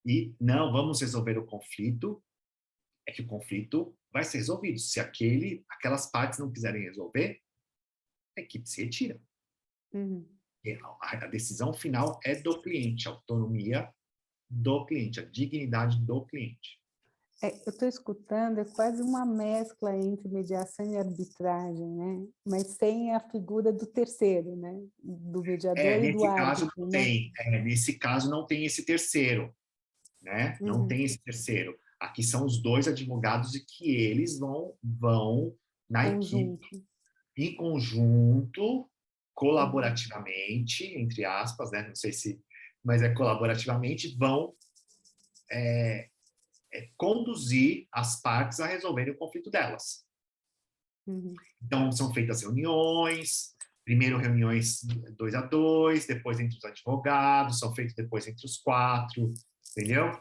e não, vamos resolver o conflito, é que o conflito vai ser resolvido. Se aquelas partes não quiserem resolver, a equipe se retira. A decisão final é do cliente, a autonomia do cliente, a dignidade do cliente. Eu estou escutando, é quase uma mescla entre mediação e arbitragem, né? Mas sem a figura do terceiro, né? Do mediador e do árbitro, né? Nesse caso não tem esse terceiro, né? Não tem esse terceiro. Aqui são os dois advogados e que eles vão na equipe, Conjunto. em conjunto, colaborativamente, entre aspas, né? Não sei se, mas é colaborativamente, vão conduzir as partes a resolverem o conflito delas. Uhum. Então, são feitas reuniões, primeiro reuniões 2 a 2, depois entre os advogados, são feitas depois entre os 4, entendeu?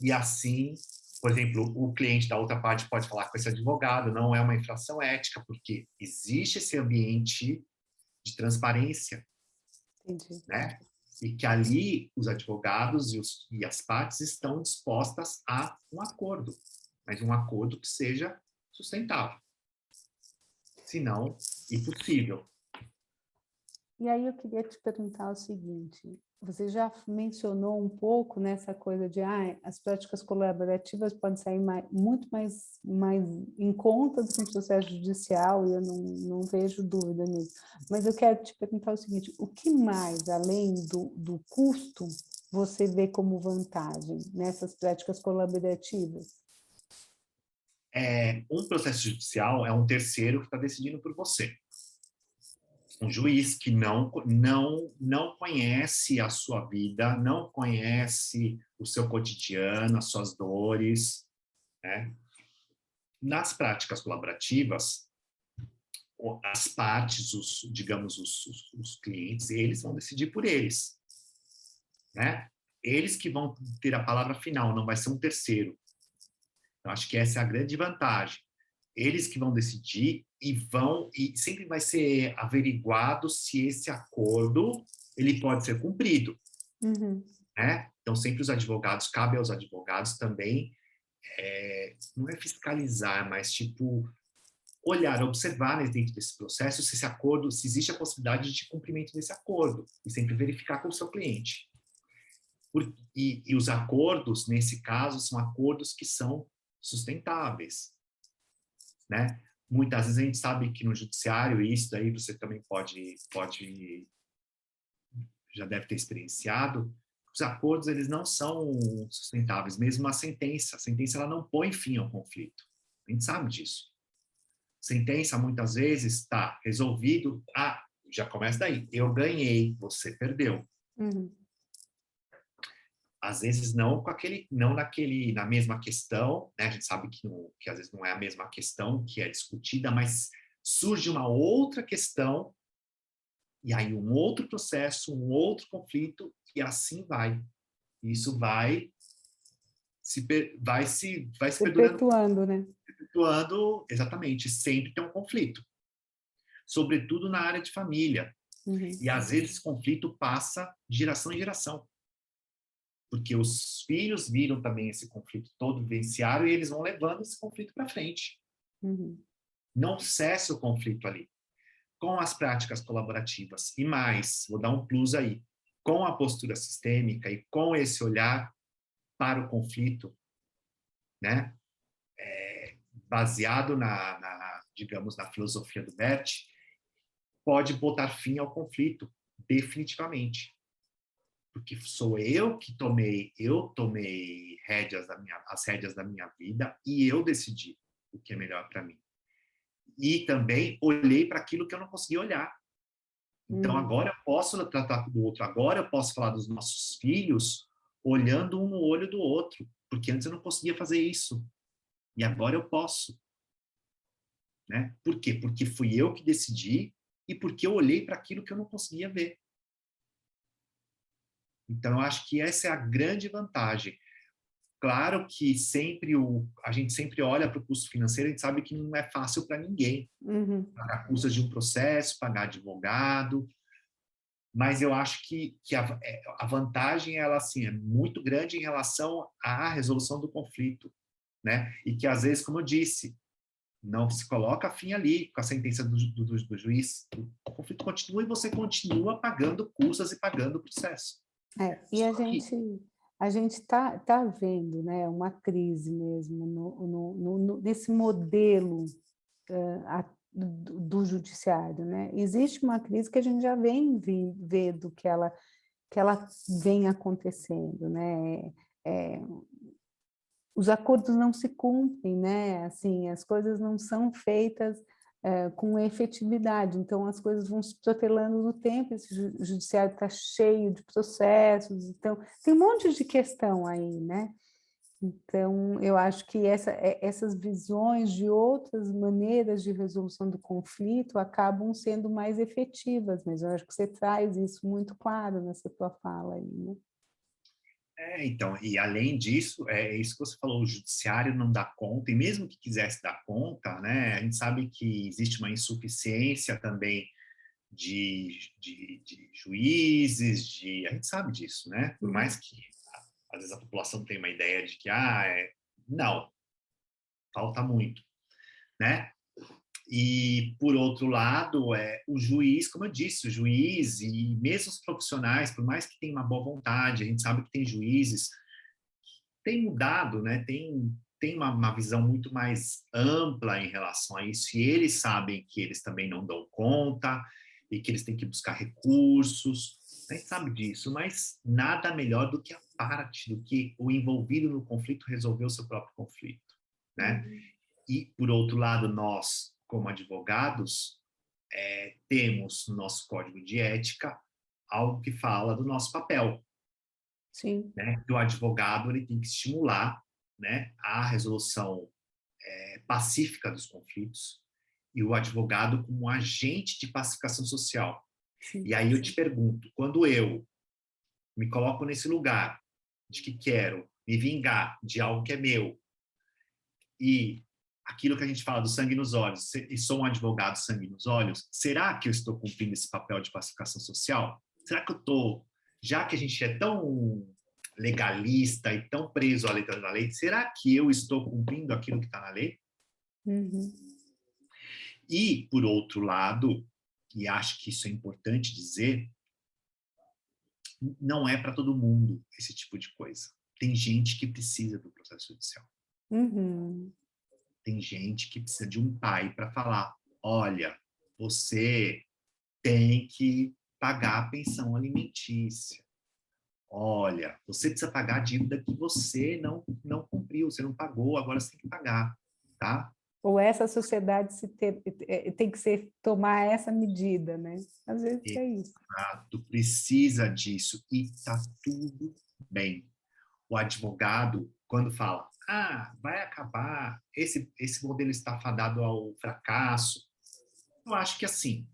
E assim, por exemplo, o cliente da outra parte pode falar com esse advogado, não é uma infração ética, porque existe esse ambiente de transparência, Entendi. né? E que ali os advogados e as partes estão dispostas a um acordo, mas um acordo que seja sustentável. Senão, impossível. E aí eu queria te perguntar o seguinte, você já mencionou um pouco nessa coisa de as práticas colaborativas podem sair muito mais em conta do que um processo judicial, e eu não vejo dúvida nisso. Mas eu quero te perguntar o seguinte, o que mais, além do custo, você vê como vantagem nessas práticas colaborativas? Um processo judicial é um terceiro que está decidindo por você. Um juiz que não conhece a sua vida, não conhece o seu cotidiano, as suas dores, né? Nas práticas colaborativas, as partes, digamos, os clientes, eles vão decidir por eles, né? Eles que vão ter a palavra final, não vai ser um terceiro. Eu acho que essa é a grande vantagem. Eles que vão decidir e sempre vai ser averiguado se esse acordo ele pode ser cumprido, Uhum. né? Então sempre os advogados, cabe aos advogados também, não é fiscalizar, mas tipo olhar, observar dentro desse processo se esse acordo, se existe a possibilidade de cumprimento desse acordo e sempre verificar com o seu cliente. E os acordos nesse caso são acordos que são sustentáveis, né? Muitas vezes a gente sabe que no judiciário, e isso daí você também já deve ter experienciado, os acordos eles não são sustentáveis, mesmo a sentença ela não põe fim ao conflito. A gente sabe disso. Sentença muitas vezes está resolvido, já começa daí, eu ganhei, você perdeu. Uhum. Às vezes na mesma questão, né? A gente sabe que às vezes não é a mesma questão que é discutida, mas surge uma outra questão e aí um outro processo, um outro conflito e assim vai. Isso vai se Perpetuando, né? perpetuando, exatamente, sempre tem um conflito, sobretudo na área de família. Uhum. E às vezes esse conflito passa de geração em geração. Porque os filhos viram também esse conflito todo, vivenciaram, e eles vão levando esse conflito para frente. Uhum. Não cessa o conflito ali. Com as práticas colaborativas, e mais, vou dar um plus aí, com a postura sistêmica e com esse olhar para o conflito, né, baseado digamos, na filosofia do Bert, pode botar fim ao conflito, definitivamente. Porque sou eu tomei as rédeas da minha vida e eu decidi o que é melhor para mim. E também olhei para aquilo que eu não conseguia olhar. Então Uhum. agora eu posso tratar do outro, agora eu posso falar dos nossos filhos olhando um no olho do outro, porque antes eu não conseguia fazer isso. E agora eu posso, né? Por quê? Porque fui eu que decidi e porque eu olhei para aquilo que eu não conseguia ver. Então eu acho que essa é a grande vantagem. Claro que a gente sempre olha para o custo financeiro, a gente sabe que não é fácil para ninguém. Uhum. Pagar custas de um processo, pagar advogado, mas eu acho que a vantagem ela assim, é muito grande em relação à resolução do conflito, né? E que às vezes, como eu disse, não se coloca fim ali com a sentença do juiz, o conflito continua e você continua pagando custas e pagando o processo. E a gente tá vendo, né, uma crise mesmo nesse modelo do judiciário, né? Existe uma crise que a gente já vem vendo que ela vem acontecendo, né? os acordos não se cumprem, né? Assim, as coisas não são feitas com efetividade, então as coisas vão se protelando no tempo, esse judiciário está cheio de processos, então tem um monte de questão aí, né? Então, eu acho que essas visões de outras maneiras de resolução do conflito acabam sendo mais efetivas, mas eu acho que você traz isso muito claro nessa tua fala aí, né? Então, e além disso, é isso que você falou, o judiciário não dá conta, e mesmo que quisesse dar conta, né, a gente sabe que existe uma insuficiência também de juízes, a gente sabe disso, né? Por mais que às vezes a população tenha uma ideia de que, não, falta muito, né? E, por outro lado, o juiz, como eu disse, o juiz e mesmo os profissionais, por mais que tenham uma boa vontade, a gente sabe que tem juízes tem mudado, né? Tem uma visão muito mais ampla em relação a isso, e eles sabem que eles também não dão conta e que eles têm que buscar recursos, a gente sabe disso, mas nada melhor do que a parte, do que o envolvido no conflito resolver o seu próprio conflito, né? E, por outro lado, nós, como advogados, temos no nosso código de ética algo que fala do nosso papel, Sim. né? Que o advogado ele tem que estimular, né, a resolução pacífica dos conflitos e o advogado como agente de pacificação social. Sim. E aí eu te pergunto, quando eu me coloco nesse lugar de que quero me vingar de algo que é meu e aquilo que a gente fala do sangue nos olhos, e sou um advogado sangue nos olhos, será que eu estou cumprindo esse papel de pacificação social? Será que eu estou, já que a gente é tão legalista e tão preso à letra da lei, será que eu estou cumprindo aquilo que está na lei? E, por outro lado, e acho que isso é importante dizer, não é para todo mundo esse tipo de coisa. Tem gente que precisa do processo judicial. Tem gente que precisa de um pai para falar, olha, você tem que pagar a pensão alimentícia. Olha, você precisa pagar a dívida que você não cumpriu, você não pagou, agora você tem que pagar, tá? Ou essa sociedade tem que tomar essa medida, né? Às vezes é isso. Exato, precisa disso e tá tudo bem. O advogado, quando fala, vai acabar, esse modelo está fadado ao fracasso, eu acho que assim,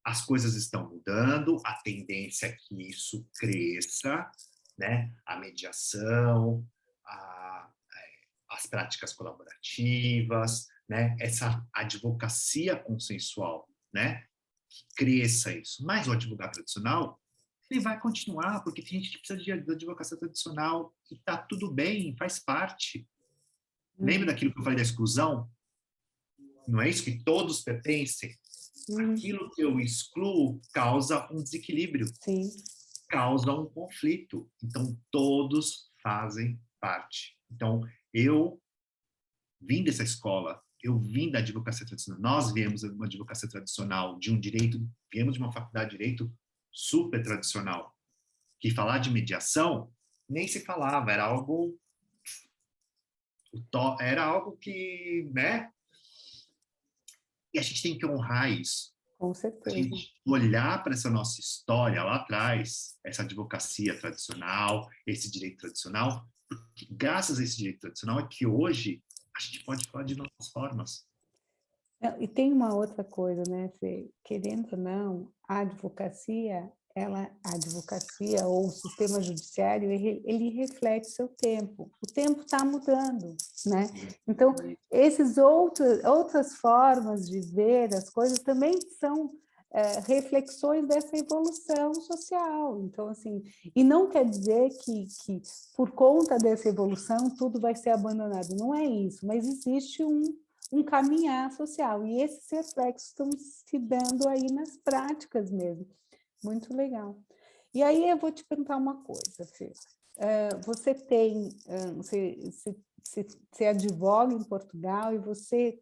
as coisas estão mudando, a tendência é que isso cresça, né? A mediação, as práticas colaborativas, né? Essa advocacia consensual, né? Que cresça isso. Mas o advogado tradicional, ele vai continuar, porque tem gente que precisa de advocacia tradicional e tá tudo bem, faz parte. Lembra daquilo que eu falei da exclusão? Não é isso que todos pertencem? Aquilo que eu excluo causa um desequilíbrio, Sim. causa um conflito. Então, todos fazem parte. Então, eu vim dessa escola, eu vim da advocacia tradicional, nós viemos de uma advocacia tradicional, de um direito, viemos de uma faculdade de direito super tradicional, que falar de mediação nem se falava, era algo que, né? E a gente tem que honrar isso. Com A certeza. gente olhar para essa nossa história lá atrás, essa advocacia tradicional, esse direito tradicional, porque graças a esse direito tradicional é que hoje a gente pode falar de novas formas. E tem uma outra coisa, né, Fê? Querendo ou não, a advocacia ou o sistema judiciário, ele reflete seu tempo. O tempo está mudando, né? Então, outras formas de ver as coisas também são reflexões dessa evolução social. Então, assim, e não quer dizer que por conta dessa evolução tudo vai ser abandonado. Não é isso, mas existe um caminhar social, e esses reflexos estão se dando aí nas práticas mesmo. Muito legal. E aí eu vou te perguntar uma coisa, Fê. Você advoga em Portugal e você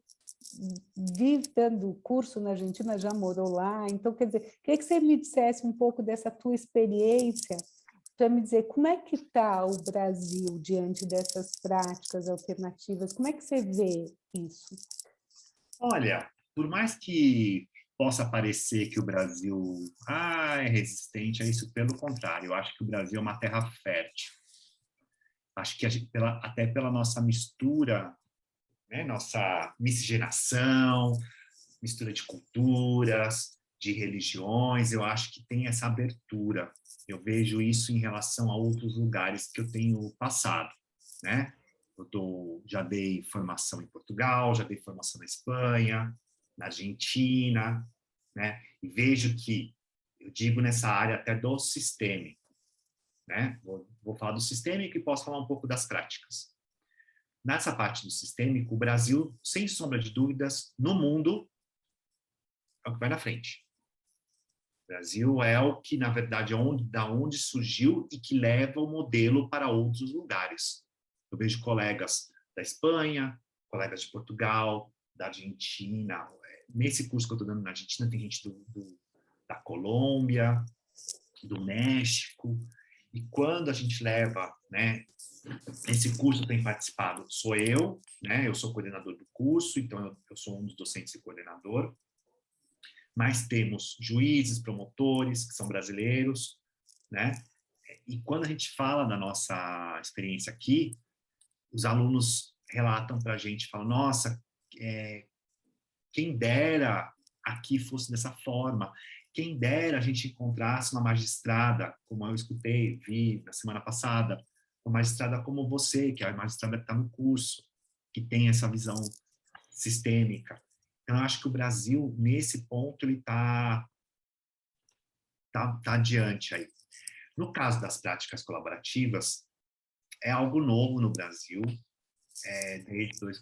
vive dando curso na Argentina, já morou lá, então, quer dizer, queria que você me dissesse um pouco dessa tua experiência para me dizer como é que está o Brasil diante dessas práticas alternativas? Como é que você vê isso? Olha, por mais que possa parecer que o Brasil é resistente a isso, pelo contrário, eu acho que o Brasil é uma terra fértil. Acho que até pela nossa mistura, né, nossa miscigenação, mistura de culturas, de religiões, eu acho que tem essa abertura. Eu vejo isso em relação a outros lugares que eu tenho passado, né? Já dei formação em Portugal, já dei formação na Espanha, na Argentina, né? E vejo que, eu digo nessa área até do sistêmico, né? Vou falar do sistêmico e posso falar um pouco das práticas. Nessa parte do sistêmico, o Brasil, sem sombra de dúvidas, no mundo, é o que vai na frente. O Brasil é o que, na verdade, da onde surgiu e que leva o modelo para outros lugares. Eu vejo colegas da Espanha, colegas de Portugal, da Argentina. Nesse curso que eu estou dando na Argentina, tem gente da Colômbia, do México. E quando a gente leva, né, esse curso tem participado, sou eu, né, eu sou coordenador do curso, então eu sou um dos docentes e coordenador, mas temos juízes, promotores, que são brasileiros, né? E quando a gente fala da nossa experiência aqui, os alunos relatam para a gente, falam, nossa, quem dera aqui fosse dessa forma, quem dera a gente encontrasse uma magistrada, como eu escutei, vi na semana passada, uma magistrada como você, que é a magistrada que está no curso, que tem essa visão sistêmica. Então, eu acho que o Brasil, nesse ponto, ele tá adiante aí. No caso das práticas colaborativas, é algo novo no Brasil,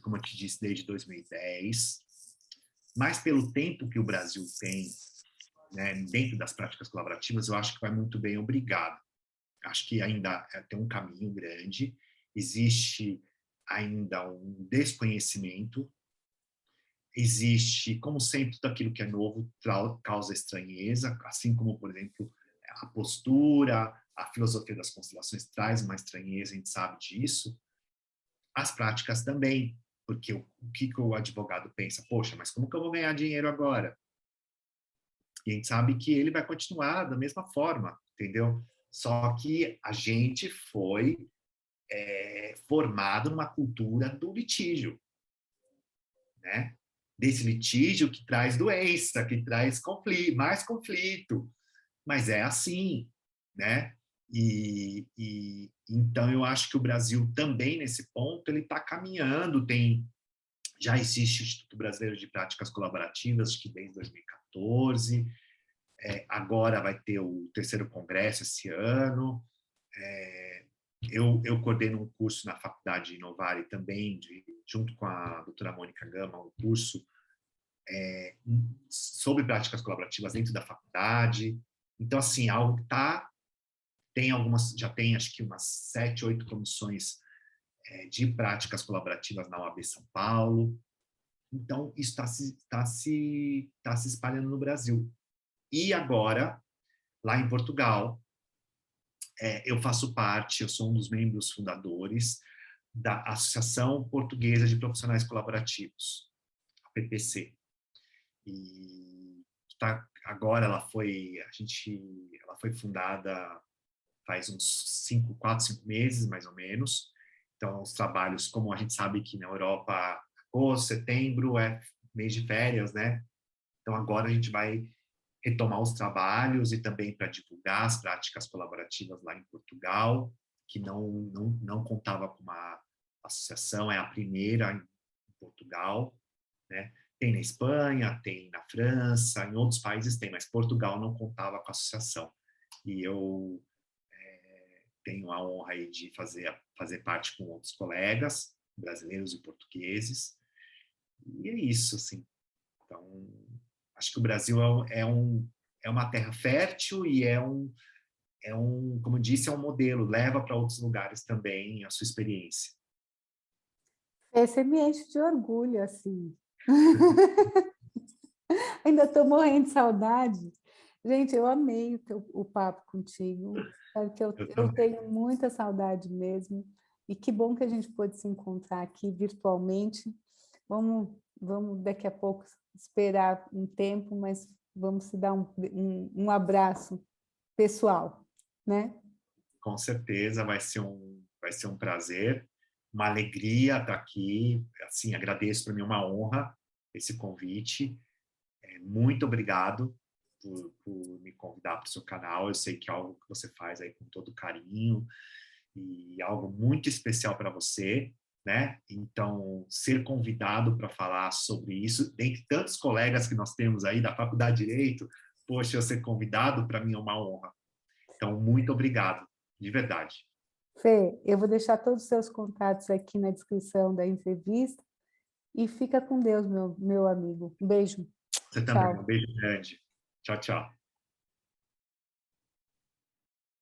como eu te disse, desde 2010, mas pelo tempo que o Brasil tem, né, dentro das práticas colaborativas, eu acho que vai muito bem, obrigado. Acho que ainda tem um caminho grande, existe ainda um desconhecimento, existe, como sempre, tudo aquilo que é novo causa estranheza, assim como, por exemplo, a postura, a filosofia das constelações traz uma estranheza, a gente sabe disso. As práticas também, porque o que o advogado pensa? Poxa, mas como que eu vou ganhar dinheiro agora? E a gente sabe que ele vai continuar da mesma forma, entendeu? Só que a gente foi formado numa cultura do litígio, né? Desse litígio que traz doença, que traz conflito, mais conflito. Mas é assim, né? E então eu acho que o Brasil também nesse ponto ele está caminhando. Já existe o Instituto Brasileiro de Práticas Colaborativas, acho que desde 2014. Agora vai ter o terceiro congresso esse ano. Eu coordeno um curso na Faculdade Inovare também, junto com a doutora Mônica Gama, um curso sobre práticas colaborativas dentro da faculdade. Então, assim, algo que já tem acho que umas 7, 8 comissões de práticas colaborativas na OAB São Paulo. Então, isso está se espalhando no Brasil. E agora, lá em Portugal, eu faço parte, eu sou um dos membros fundadores da Associação Portuguesa de Profissionais Colaborativos, a PPC. E agora ela foi fundada faz uns 4, 5 meses, mais ou menos. Então, os trabalhos, como a gente sabe que na Europa, agosto, setembro é mês de férias, né? Então, agora a gente vai retomar os trabalhos e também para divulgar as práticas colaborativas lá em Portugal, que não contava com uma associação, é a primeira em Portugal, né? Tem na Espanha, tem na França, em outros países tem, mas Portugal não contava com a associação. E eu tenho a honra aí de fazer parte com outros colegas, brasileiros e portugueses. E é isso, assim. Então, acho que o Brasil é uma terra fértil e como eu disse, é um modelo, leva para outros lugares também a sua experiência. Você me enche de orgulho, assim. Ainda estou morrendo de saudade. Gente, eu amei o papo contigo. Sabe que Eu eu também. tenho muita saudade mesmo. E que bom que a gente pôde se encontrar aqui virtualmente. Vamos daqui a pouco esperar um tempo, mas vamos se dar um abraço pessoal, né? Com certeza vai ser um prazer, uma alegria estar aqui. Assim, agradeço, para mim é uma honra esse convite. Muito obrigado por me convidar para o seu canal. Eu sei que é algo que você faz aí com todo carinho e algo muito especial para você, né? Então, ser convidado para falar sobre isso, dentre tantos colegas que nós temos aí da Faculdade de Direito, poxa, eu ser convidado para mim é uma honra. Então, muito obrigado, de verdade. Fê, eu vou deixar todos os seus contatos aqui na descrição da entrevista e fica com Deus, meu amigo. Um beijo. Você também, um Tchau. beijo grande. Tchau, tchau.